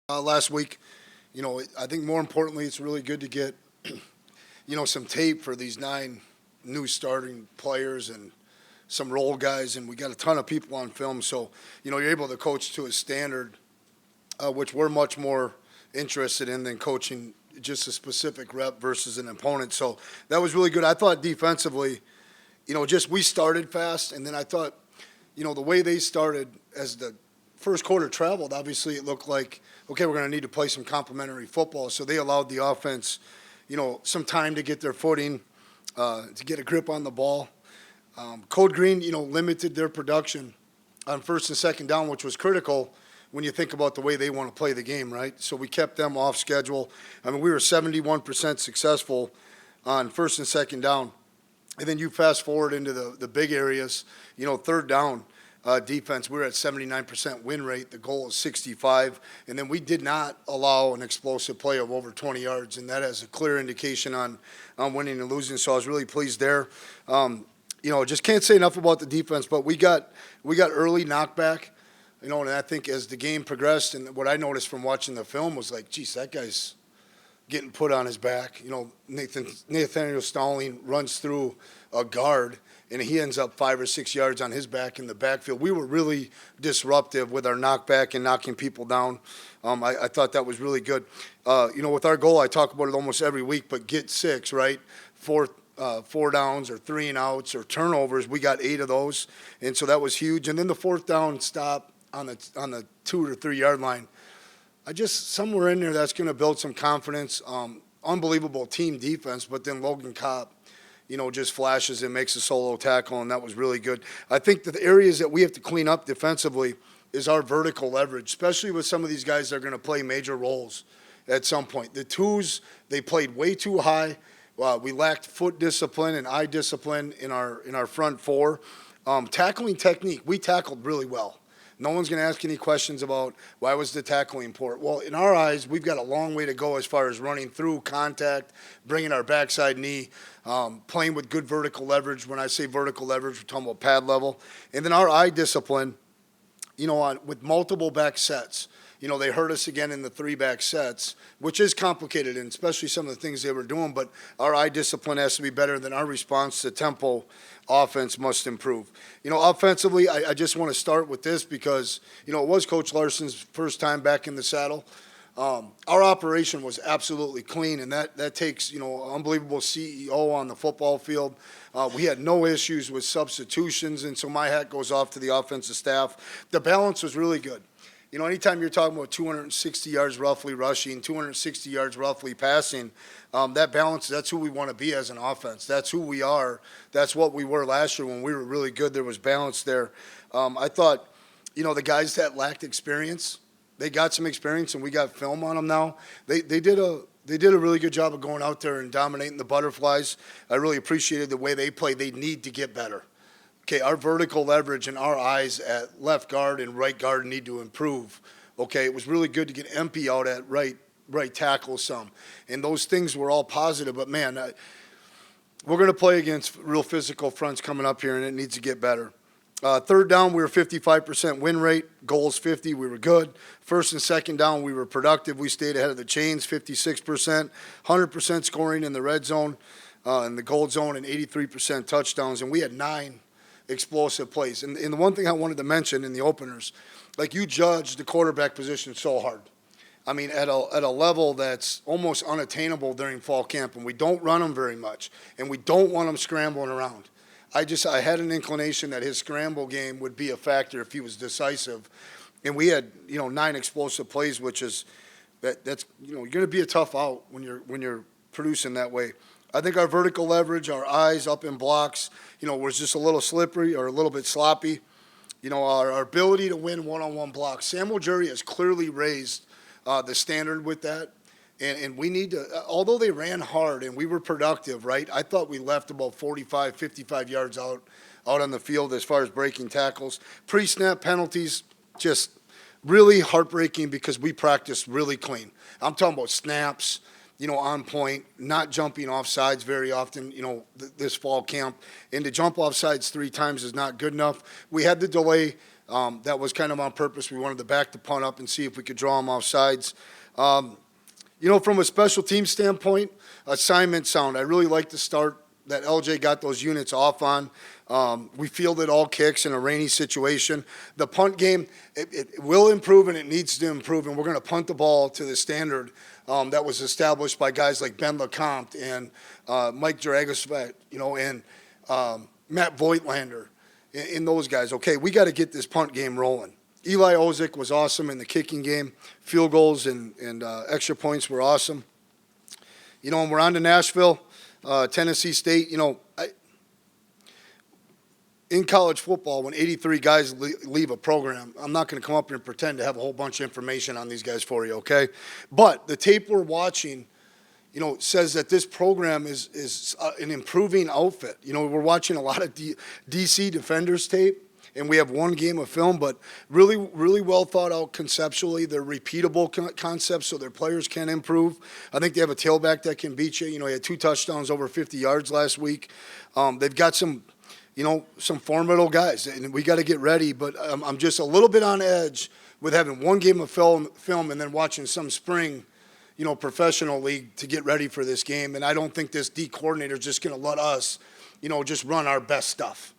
last week. I think more importantly, it's really good to get, some tape for these 9 new starting players and some role guys, and we got a ton of people on film. So, you're able to coach to a standard, which we're much more interested in than coaching just a specific rep versus an opponent. So that was really good. I thought defensively, just we started fast, and then I thought, the way they started as the first quarter traveled, obviously it looked like, okay, we're going to need to play some complementary football. So they allowed the offense, some time to get their footing, to get a grip on the ball. Code Green, limited their production on first and second down, which was critical when you think about the way they want to play the game, right? So we kept them off schedule. I mean, we were 71% successful on first and second down. And then you fast forward into the big areas, third down defense, we're at 79% win rate. The goal is 65. And then we did not allow an explosive play of over 20 yards, and that has a clear indication on winning and losing. So I was really pleased there. Just can't say enough about the defense, but we got early knockback, and I think as the game progressed, and what I noticed from watching the film was like, geez, that guy's getting put on his back. Nathaniel Stalling runs through a guard, and he ends up 5 or 6 yards on his back in the backfield. We were really disruptive with our knockback and knocking people down. I thought that was really good. With our goal, I talk about it almost every week, but get 6, right? 4 downs or 3 and outs or turnovers. We got 8 of those, and so that was huge. And then the fourth down stop on the 2 or 3 yard line. Somewhere in there that's going to build some confidence. Unbelievable team defense, but then Logan Kopp, just flashes and makes a solo tackle, and that was really good. I think that the areas that we have to clean up defensively is our vertical leverage, especially with some of these guys that are going to play major roles at some point. The twos, they played way too high. We lacked foot discipline and eye discipline in our front four. Tackling technique, we tackled really well. No one's going to ask any questions about why was the tackling important. Well, in our eyes, we've got a long way to go as far as running through contact, bringing our backside knee, playing with good vertical leverage. When I say vertical leverage, we're talking about pad level. And then our eye discipline, with multiple back sets. They hurt us again in the 3-back sets, which is complicated, and especially some of the things they were doing. But our eye discipline has to be better than our response to tempo. Offense must improve. Offensively, I just want to start with this because, it was Coach Larson's first time back in the saddle. Our operation was absolutely clean, and that takes, unbelievable CEO on the football field. We had no issues with substitutions, and so my hat goes off to the offensive staff. The balance was really good. Anytime you're talking about 260 yards roughly rushing, 260 yards roughly passing, that balance, that's who we want to be as an offense. That's who we are. That's what we were last year when we were really good. There was balance there. I thought, the guys that lacked experience, they got some experience, and we got film on them now. They did a really good job of going out there and dominating the Butterflies. I really appreciated the way they played. They need to get better. Okay, our vertical leverage and our eyes at left guard and right guard need to improve. Okay, it was really good to get MP out at right tackle some. And those things were all positive. But, man, we're going to play against real physical fronts coming up here, and it needs to get better. Third down, we were 55% win rate. Goals 50, we were good. First and second down, we were productive. We stayed ahead of the chains, 56%. 100% scoring in the red zone, in the gold zone, and 83% touchdowns. And we had 9 explosive plays. And the one thing I wanted to mention in the openers, you judge the quarterback position so hard. I mean, at a level that's almost unattainable during fall camp, and we don't run them very much, and we don't want them scrambling around. I had an inclination that his scramble game would be a factor if he was decisive, and we had 9 explosive plays, which is that's you're going to be a tough out when you're producing that way. I think our vertical leverage, our eyes up in blocks, was just a little slippery or a little bit sloppy. Our ability to win one-on-one blocks. Samuel Jury has clearly raised the standard with that. And we need to, although they ran hard and we were productive, right, I thought we left about 45, 55 yards out on the field as far as breaking tackles. Pre-snap penalties, just really heartbreaking because we practiced really clean. I'm talking about snaps, on point, not jumping off sides very often, this fall camp. And to jump off sides 3 times is not good enough. We had the delay. That was kind of on purpose. We wanted to back the punt up and see if we could draw them off sides. From a special team standpoint, assignment sound. I really like the start that LJ got those units off on. We fielded all kicks in a rainy situation. The punt game, it will improve and it needs to improve, and we're going to punt the ball to the standard that was established by guys like Ben LeCompte and Mike Dragisvet, and Matt Voigtlander and those guys. Okay, we got to get this punt game rolling. Eli Ozick was awesome in the kicking game. Field goals and extra points were awesome. And we're on to Nashville, Tennessee State. In college football, when 83 guys leave a program, I'm not going to come up here and pretend to have a whole bunch of information on these guys for you, okay? But the tape we're watching, says that this program is an improving outfit. We're watching a lot of DC Defenders tape, and we have one game of film, but really, really well thought out conceptually. They're repeatable concepts so their players can improve. I think they have a tailback that can beat you. He had 2 touchdowns over 50 yards last week. They've got some formidable guys, and we got to get ready. But I'm just a little bit on edge with having one game of film and then watching some spring, professional league to get ready for this game. And I don't think this D coordinator is just going to let us, just run our best stuff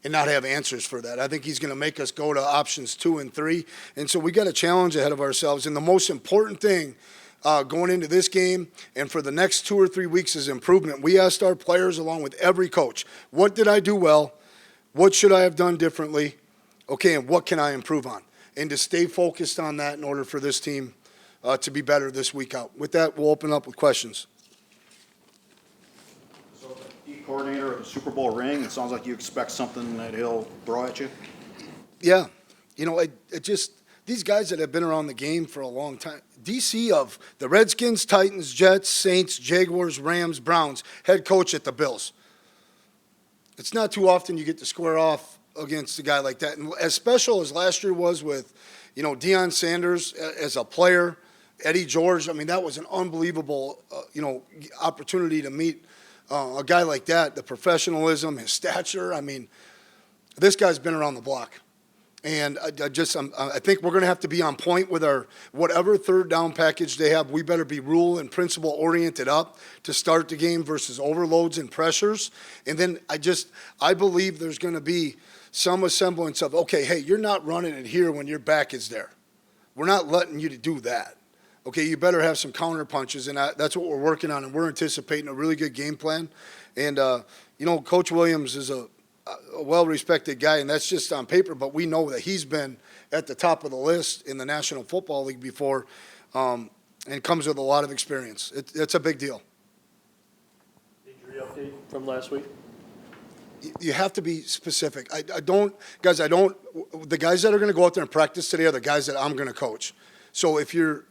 and not have answers for that. I think he's going to make us go to options 2 and 3. And so we got a challenge ahead of ourselves. And the most important thing going into this game and for the next 2 or 3 weeks is improvement. We asked our players along with every coach, what did I do well? What should I have done differently? Okay, and what can I improve on? And to stay focused on that in order for this team to be better this week out. With that, we'll open up with questions. So the coordinator of the Super Bowl ring, it sounds like you expect something that he'll throw at you? Yeah. It just these guys that have been around the game for a long time, DC of the Redskins, Titans, Jets, Saints, Jaguars, Rams, Browns, head coach at the Bills. It's not too often you get to square off against a guy like that. And as special as last year was with, Deion Sanders as a player, Eddie George, that was an unbelievable, opportunity to meet a guy like that, the professionalism, his stature. This guy's been around the block. And I think we're going to have to be on point with our whatever third down package they have. We better be rule and principle oriented up to start the game versus overloads and pressures. And then I believe there's going to be some semblance of, okay, hey, you're not running it here when your back is there. We're not letting you to do that. Okay, you better have some counter punches, and that's what we're working on, and we're anticipating a really good game plan. And, Coach Williams is a well-respected guy, and that's just on paper, but we know that he's been at the top of the list in the National Football League before and comes with a lot of experience. It's a big deal. Injury update from last week? You have to be specific. The guys that are going to go out there and practice today are the guys that I'm going to coach. So if you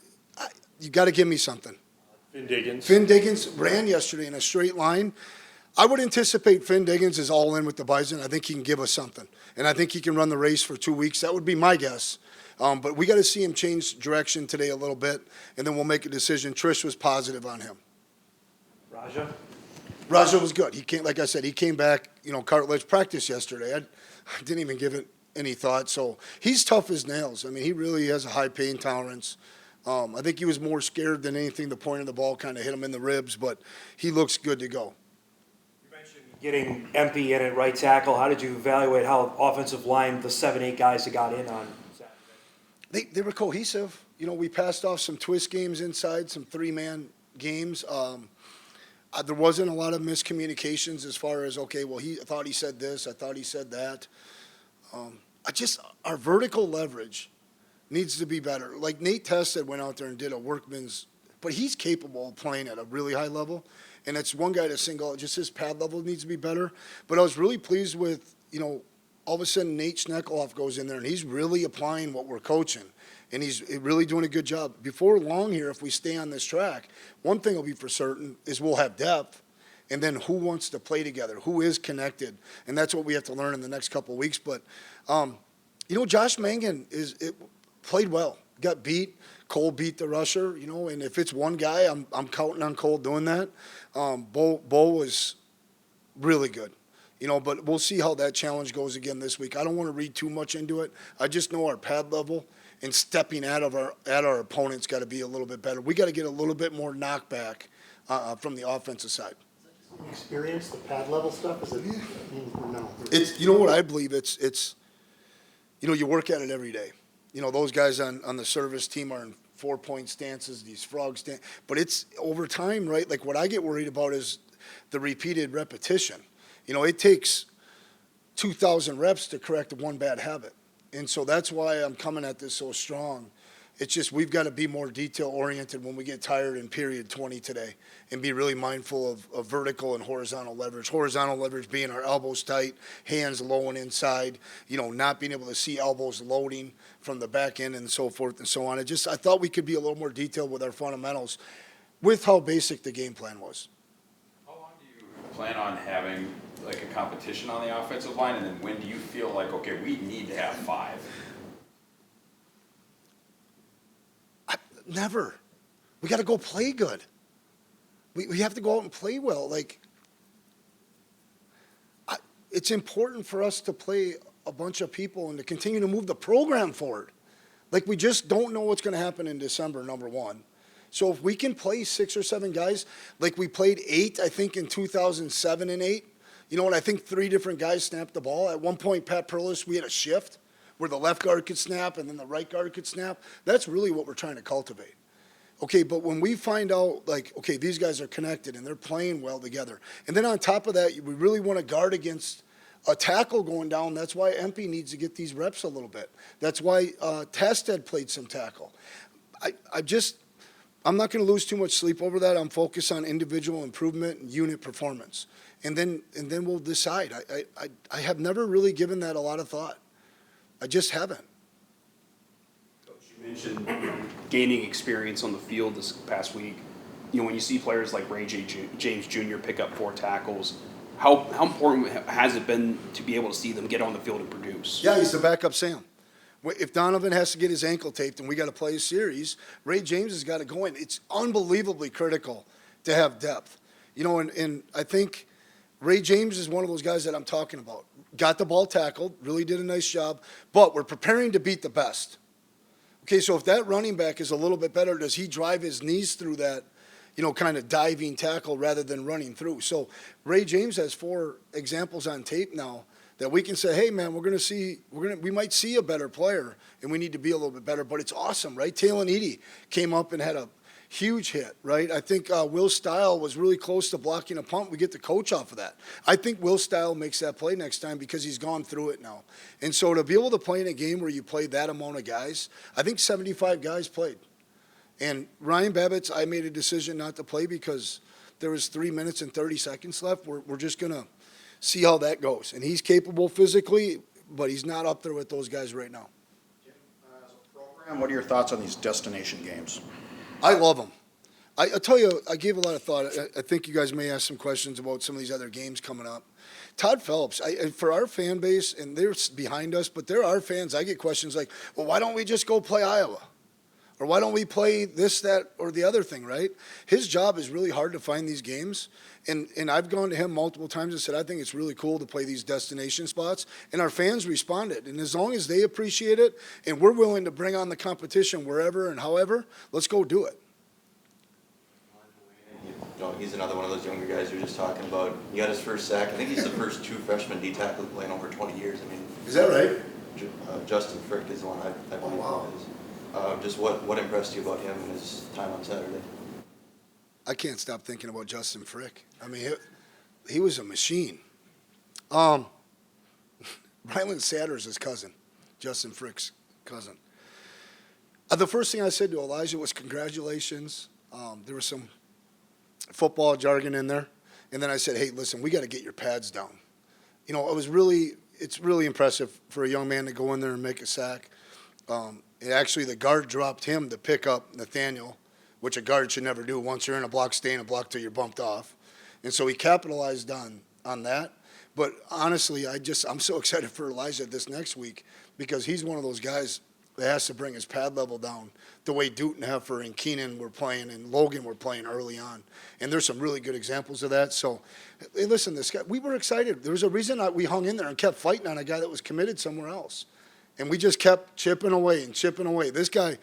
got to give me something. Finn Diggins. Finn Diggins ran yesterday in a straight line. I would anticipate Finn Diggins is all in with the Bison. I think he can give us something. And I think he can run the race for 2 weeks. That would be my guess. But we got to see him change direction today a little bit, and then we'll make a decision. Trish was positive on him. Raja was good. He came, like I said, he came back, cartilage practice yesterday. I didn't even give it any thought. So he's tough as nails. He really has a high pain tolerance. I think he was more scared than anything. The point of the ball kind of hit him in the ribs, but he looks good to go. Getting Empey in at right tackle, how did you evaluate how offensive line, the 7-8 guys that got in on Saturday? They were cohesive. We passed off some twist games inside, some 3-man games. There wasn't a lot of miscommunications as far as, okay, well, I thought he said this, I thought he said that. Our vertical leverage needs to be better. Like Nate Tested went out there and did a workman's, but he's capable of playing at a really high level. And it's one guy to single, just his pad level needs to be better. But I was really pleased with, all of a sudden Nate Schneckloff goes in there and he's really applying what we're coaching. And he's really doing a good job. Before long here, if we stay on this track, one thing will be for certain is we'll have depth. And then who wants to play together? Who is connected? And that's what we have to learn in the next couple of weeks. But, Josh Mangan played well. Got beat. Cole beat the rusher, and if it's one guy, I'm counting on Cole doing that. Bo was really good, but we'll see how that challenge goes again this week. I don't want to read too much into it. I just know our pad level and stepping at our opponents got to be a little bit better. We got to get a little bit more knockback from the offensive side. Experience, the pad level stuff, is it? No. It's what I believe. It's you work at it every day. Those guys on the service team are in 4-point stances, these frog stances. But it's over time, right? Like what I get worried about is the repeated repetition. It takes 2,000 reps to correct one bad habit. And so that's why I'm coming at this so strong. It's just we've got to be more detail-oriented when we get tired in period 20 today and be really mindful of vertical and horizontal leverage. Horizontal leverage being our elbows tight, hands low and inside, not being able to see elbows loading from the back end and so forth and so on. I thought we could be a little more detailed with our fundamentals with how basic the game plan was. How long do you plan on having like a competition on the offensive line, and then when do you feel like, okay, we need to have 5? Never. We got to go play good. We have to go out and play well. It's important for us to play a bunch of people and to continue to move the program forward. We just don't know what's going to happen in December, number one. So if we can play 6 or 7 guys, like we played 8, I think, in 2007 and 8, and I think 3 different guys snapped the ball. At one point, Pat Perlis, we had a shift where the left guard could snap and then the right guard could snap. That's really what we're trying to cultivate. Okay, but when we find out, okay, these guys are connected and they're playing well together, and then on top of that, we really want to guard against a tackle going down. That's why Empey needs to get these reps a little bit. That's why Tested played some tackle. I'm not going to lose too much sleep over that. I'm focused on individual improvement and unit performance. And then we'll decide. I have never really given that a lot of thought. I just haven't. Coach, you mentioned gaining experience on the field this past week. When you see players like Ray James Jr. pick up 4 tackles, how important has it been to be able to see them get on the field and produce? Yeah, he's the backup Sam. If Donovan has to get his ankle taped and we got to play a series, Ray James has got to go in. It's unbelievably critical to have depth. And I think Ray James is one of those guys that I'm talking about. Got the ball tackled, really did a nice job, but we're preparing to beat the best. Okay, so if that running back is a little bit better, does he drive his knees through that, kind of diving tackle rather than running through? So Ray James has 4 examples on tape now that we can say, hey, man, we might see a better player, and we need to be a little bit better, but it's awesome, right? Talon Edie came up and had a huge hit, right? I think Will Stile was really close to blocking a punt. We get the coach off of that. I think Will Stile makes that play next time because he's gone through it now. And so to be able to play in a game where you play that amount of guys, I think 75 guys played. And Ryan Babbitt's, I made a decision not to play because there was 3 minutes and 30 seconds left. We're just going to see how that goes. And he's capable physically, but he's not up there with those guys right now. Jim, as a program, what are your thoughts on these destination games? I love them. I tell you, I gave a lot of thought. I think you guys may ask some questions about some of these other games coming up. Todd Phelps, for our fan base, and they're behind us, but there are fans, I get questions like, well, why don't we just go play Iowa? Or why don't we play this, that, or the other thing, right? His job is really hard to find these games. And I've gone to him multiple times and said, I think it's really cool to play these destination spots. And our fans responded. And as long as they appreciate it and we're willing to bring on the competition wherever and however, let's go do it. He's another one of those younger guys you were just talking about. He got his first sack. I think he's the first true freshman D tackle to play in over 20 years. Is that right? Justin Frick is the one I believe wow. it is. Just what impressed you about him and his time on Saturday? I can't stop thinking about Justin Frick. He was a machine. Ryland Satter's his cousin, Justin Frick's cousin. The first thing I said to Elijah was congratulations. There was some football jargon in there. And then I said, hey, listen, we got to get your pads down. It's really impressive for a young man to go in there and make a sack. Actually, the guard dropped him to pick up Nathaniel, which a guard should never do. Once you're in a block, stay in a block till you're bumped off. And so he capitalized on that. But honestly, I'm so excited for Elijah this next week because he's one of those guys that has to bring his pad level down the way Dutton, Heifer, and Keenan were playing and Logan were playing early on. And there's some really good examples of that. So, hey, listen, this guy, we were excited. There was a reason we hung in there and kept fighting on a guy that was committed somewhere else. And we just kept chipping away and chipping away. This guy,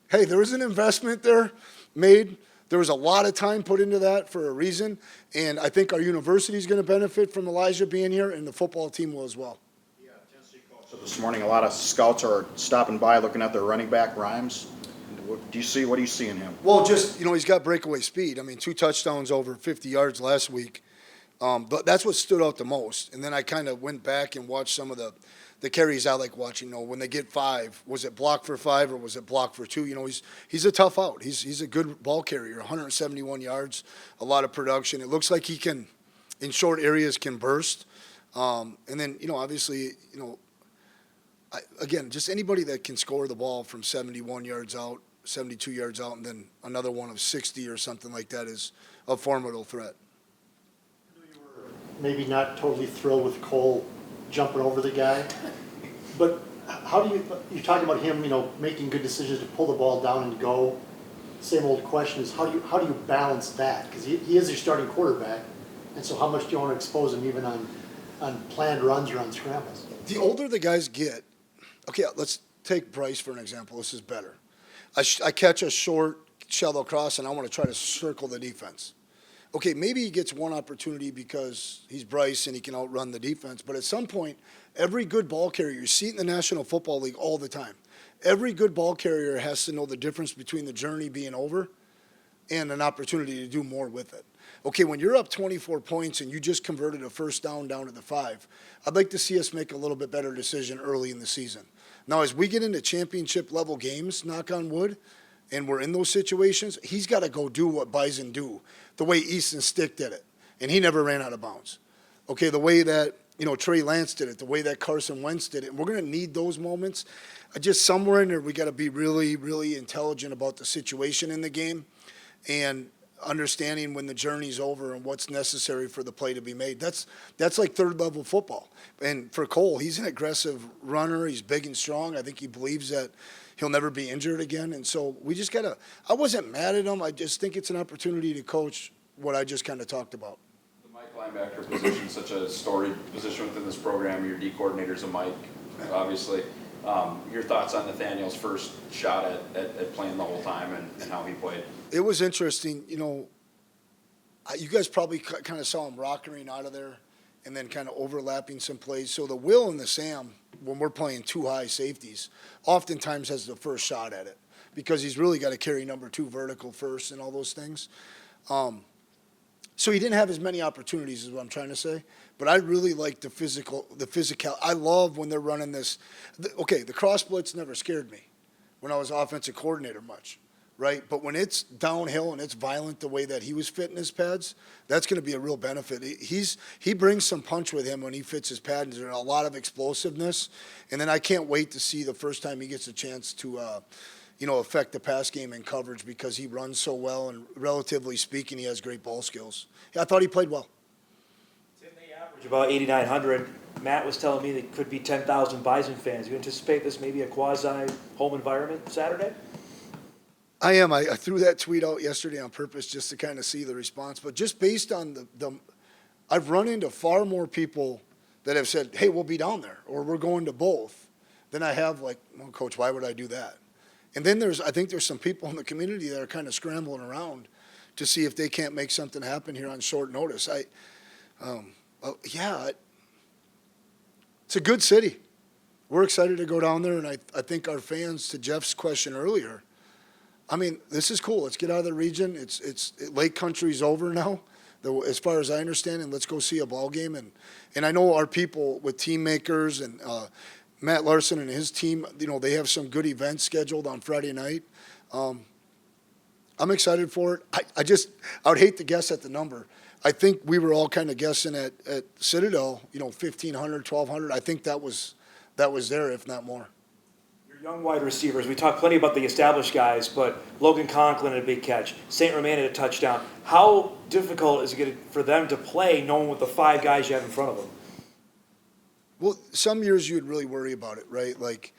hey, there was an investment there made. There was a lot of time put into that for a reason. And I think our university is going to benefit from Elijah being here, and the football team will as well. So this morning, a lot of scouts are stopping by, looking at their running back Rhymes. What do you see in him? Well, just, he's got breakaway speed. I mean, 2 touchdowns over 50 yards last week. But that's what stood out the most. And then I kind of went back and watched some of the carries I like watching. When they get 5, was it block for 5 or was it block for 2? He's a tough out. He's a good ball carrier, 171 yards, a lot of production. It looks like he can, in short areas, can burst. And then, obviously, again, just anybody that can score the ball from 71 yards out, 72 yards out, and then another one of 60 or something like that is a formidable threat. Maybe not totally thrilled with Cole jumping over the guy, but how do you talk about him, making good decisions to pull the ball down and go. Same old question is how do you balance that? Because he is your starting quarterback, and so how much do you want to expose him even on planned runs or on scrambles? The older the guys get, okay, let's take Bryce for an example. This is better. I catch a short, shallow cross, and I want to try to circle the defense. Okay, maybe he gets one opportunity because he's Bryce and he can outrun the defense, but at some point, every good ball carrier, you see it in the National Football League all the time, every good ball carrier has to know the difference between the journey being over and an opportunity to do more with it. Okay, when you're up 24 points and you just converted a first down to the 5, I'd like to see us make a little bit better decision early in the season. Now, as we get into championship-level games, knock on wood, and we're in those situations, he's got to go do what Bison do, the way Easton Stick did it, and he never ran out of bounds. Okay, the way that, Trey Lance did it, the way that Carson Wentz did it, and we're going to need those moments. Just somewhere in there, we got to be really, really intelligent about the situation in the game and understanding when the journey's over and what's necessary for the play to be made. That's like third-level football. And for Cole, he's an aggressive runner. He's big and strong. I think he believes that he'll never be injured again. And so we just got to – I wasn't mad at him. I just think it's an opportunity to coach what I just kind of talked about. The Mike linebacker position is such a storied position within this program. Your D coordinator's a Mike, obviously. Your thoughts on Nathaniel's first shot at playing the whole time and how he played? It was interesting. You guys probably kind of saw him rockering out of there and then kind of overlapping some plays. So the Will and the Sam, when we're playing 2 high safeties, oftentimes has the first shot at it because he's really got to carry number 2 vertical first and all those things. So he didn't have as many opportunities is what I'm trying to say. But I really like the physical. I love when they're running this. The cross blitz never scared me when I was offensive coordinator much. Right, but when it's downhill and it's violent the way that he was fitting his pads, that's going to be a real benefit. He brings some punch with him when he fits his pads. There's a lot of explosiveness, and then I can't wait to see the first time he gets a chance to, affect the pass game in coverage because he runs so well and relatively speaking, he has great ball skills. Yeah, I thought he played well. Tim, they average about 8,900. Matt was telling me there could be 10,000 Bison fans. You anticipate this may be a quasi-home environment Saturday? I am. I threw that tweet out yesterday on purpose just to kind of see the response. But just based on I've run into far more people that have said, hey, we'll be down there, or we're going to both, than I have well, Coach, why would I do that? And then I think there's some people in the community that are kind of scrambling around to see if they can't make something happen here on short notice. It's a good city. We're excited to go down there, and I think our fans, to Jeff's question earlier, I mean, this is cool. Let's get out of the region. Lake Country's over now, as far as I understand, and let's go see a ball game. And I know our people with Team Makers and Matt Larson and his team, they have some good events scheduled on Friday night. I'm excited for it. I would hate to guess at the number. I think we were all kind of guessing at Citadel, 1,500, 1,200. I think that was there, if not more. Young wide receivers, we talked plenty about the established guys, but Logan Conklin had a big catch. St. Romain had a touchdown. How difficult is it for them to play knowing what the 5 guys you have in front of them? Well, some years you'd really worry about it, right? Like,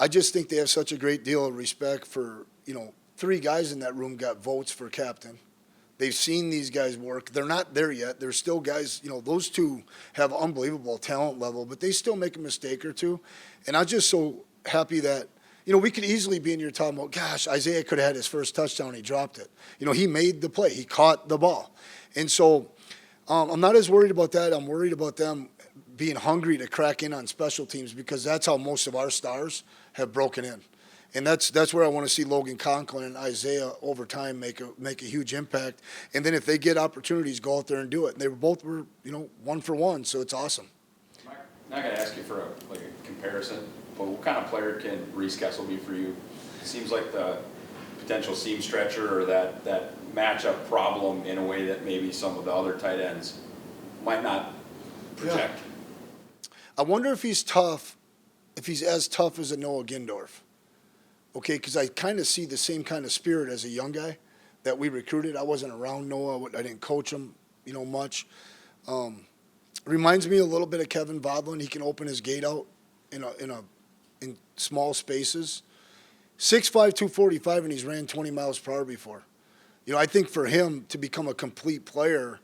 I just think they have such a great deal of respect for, 3 guys in that room got votes for captain. They've seen these guys work. They're not there yet. They're still guys, those 2 have unbelievable talent level, but they still make a mistake or two. And I'm just so happy that, we could easily be in here talking about, gosh, Isaiah could have had his first touchdown. He dropped it. He made the play. He caught the ball. And so I'm not as worried about that. I'm worried about them being hungry to crack in on special teams because that's how most of our stars have broken in. And that's where I want to see Logan Conklin and Isaiah over time make a huge impact. And then if they get opportunities, go out there and do it. And they both were, 1 for 1, so it's awesome. I'm not going to ask you for a comparison, but what kind of player can Reese Kessel be for you? It seems like the potential seam stretcher or that matchup problem in a way that maybe some of the other tight ends might not project. Yeah. I wonder if he's tough, if he's as tough as a Noah Gindorf. Okay, because I kind of see the same kind of spirit as a young guy that we recruited. I wasn't around Noah. I didn't coach him, much. Reminds me a little bit of Kevin Vodlin. He can open his gate out in small spaces. 6'5", 245, and he's ran 20 miles per hour before. I think for him to become a complete player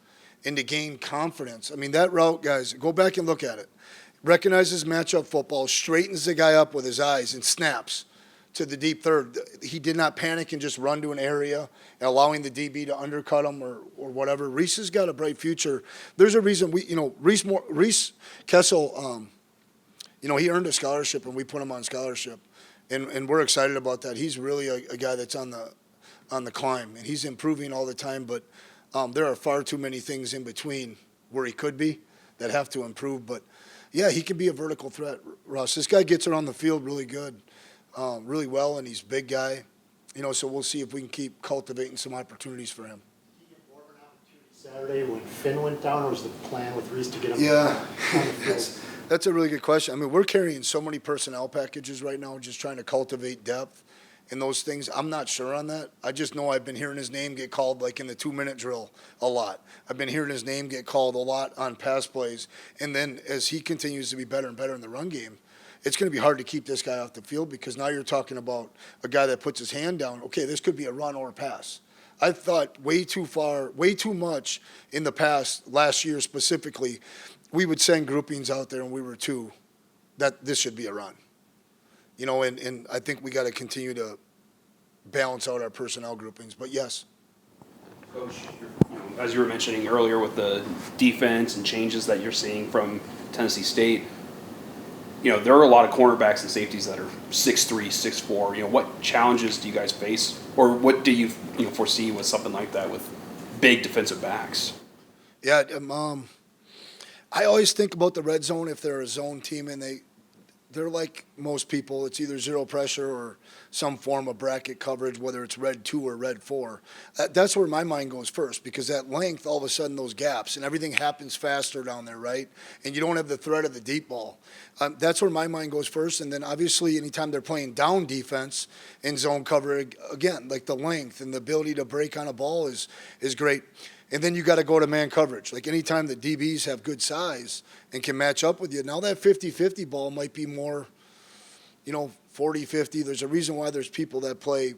and to gain confidence, that route, guys, go back and look at it. Recognizes matchup football, straightens the guy up with his eyes, and snaps to the deep third. He did not panic and just run to an area and allowing the DB to undercut him or whatever. Reese has got a bright future. There's a reason Reese Kessel, he earned a scholarship and we put him on scholarship. And we're excited about that. He's really a guy that's on the climb, and he's improving all the time, but there are far too many things in between where he could be that have to improve. But, yeah, he can be a vertical threat, Russ. This guy gets around the field really good, really well, and he's a big guy. So we'll see if we can keep cultivating some opportunities for him. Did he get more of an opportunity Saturday when Finn went down, or was the plan with Reese to get him Yeah, on the field? that's a really good question. We're carrying so many personnel packages right now, just trying to cultivate depth and those things. I'm not sure on that. I just know I've been hearing his name get called like in the 2-minute drill a lot. I've been hearing his name get called a lot on pass plays. And then as he continues to be better and better in the run game, it's going to be hard to keep this guy off the field because now you're talking about a guy that puts his hand down. Okay, this could be a run or a pass. I thought way too much in the past, last year specifically, we would send groupings out there and we were that this should be a run. And I think we got to continue to balance out our personnel groupings. But yes. Coach, as you were mentioning earlier with the defense and changes that you're seeing from Tennessee State, there are a lot of cornerbacks and safeties that are 6'3", 6'4". What challenges do you guys face, or what do you foresee with something like that with big defensive backs? Yeah, I always think about the red zone if they're a zone team and they're like most people. It's either zero pressure or some form of bracket coverage, whether it's red 2 or red 4. That's where my mind goes first because that length, all of a sudden those gaps and everything happens faster down there, right? And you don't have the threat of the deep ball. That's where my mind goes first. And then obviously anytime they're playing down defense and zone cover, again, like the length and the ability to break on a ball is great. And then you got to go to man coverage. Like anytime the DBs have good size and can match up with you, now that 50-50 ball might be more, 40-50. There's a reason why there's people that play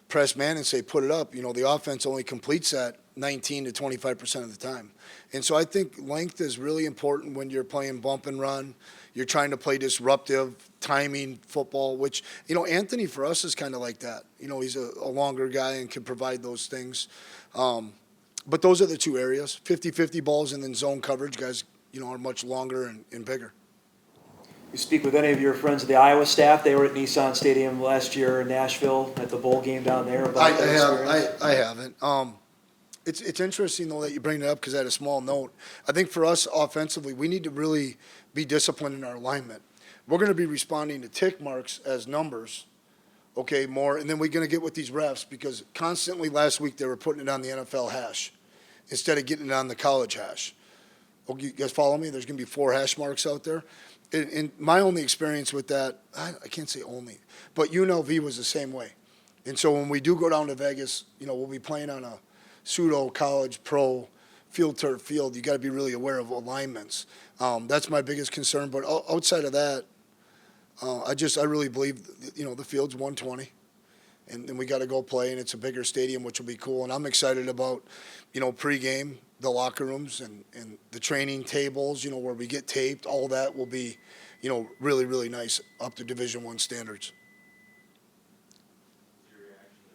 press man and say put it up. The offense only completes that 19 to 25% of the time. And so I think length is really important when you're playing bump and run. You're trying to play disruptive timing football, which, Anthony for us is kind of like that. He's a longer guy and can provide those things. But those are the 2 areas, 50-50 balls and then zone coverage. Guys, are much longer and bigger. You speak with any of your friends of the Iowa staff? They were at Nissan Stadium last year in Nashville at the bowl game down there. About I haven't. It's interesting, though, that you bring it up because I had a small note. I think for us offensively, we need to really be disciplined in our alignment. We're going to be responding to tick marks as numbers, okay, more, and then we're going to get with these refs because constantly last week they were putting it on the NFL hash instead of getting it on the college hash. Okay, you guys follow me? There's going to be 4 hash marks out there. And my only experience with that, I can't say only, but UNLV was the same way. And so when we do go down to Vegas, we'll be playing on a pseudo college pro field turf field. You got to be really aware of alignments. That's my biggest concern. But outside of that, I really believe, the field's 120. And we got to go play, and it's a bigger stadium, which will be cool. And I'm excited about, pregame, the locker rooms, and the training tables, where we get taped. All that will be, really, really nice up to Division I standards.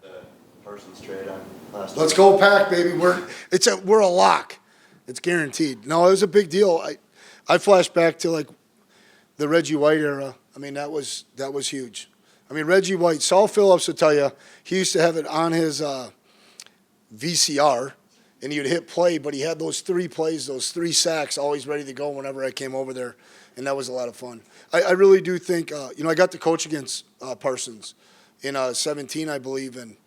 The Parsons trade on last Let's week. go Pack, baby. We're a lock. It's guaranteed. No, it was a big deal. I flash back to like the Reggie White era. I mean, that was huge. I mean, Reggie White, Saul Phillips will tell you, he used to have it on his VCR, and he would hit play, but he had those 3 plays, those 3 sacks always ready to go whenever I came over there, and that was a lot of fun. I really do think, I got to coach against Parsons in 17, I believe, and,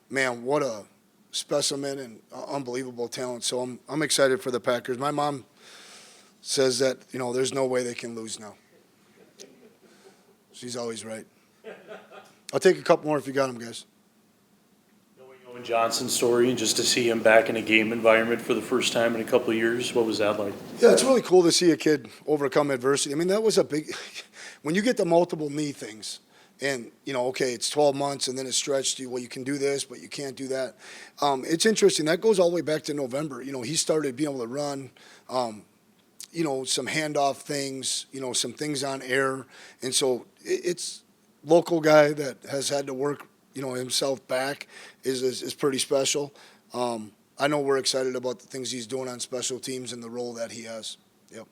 man, what a specimen and unbelievable talent. So I'm excited for the Packers. My mom says that, there's no way they can lose now. She's always right. I'll take a couple more if you got them, guys. Knowing Owen Johnson's story and just to see him back in a game environment for the first time in a couple of years, what was that like? Yeah, it's really cool to see a kid overcome adversity. I mean, that was a big – when you get the multiple knee things and, okay, it's 12 months and then it's stretched you, well, you can do this, but you can't do that. It's interesting. That goes all the way back to November. He started being able to run, some handoff things, some things on air. And so it's – local guy that has had to work, himself back is pretty special. I know we're excited about the things he's doing on special teams and the role that he has. Yep.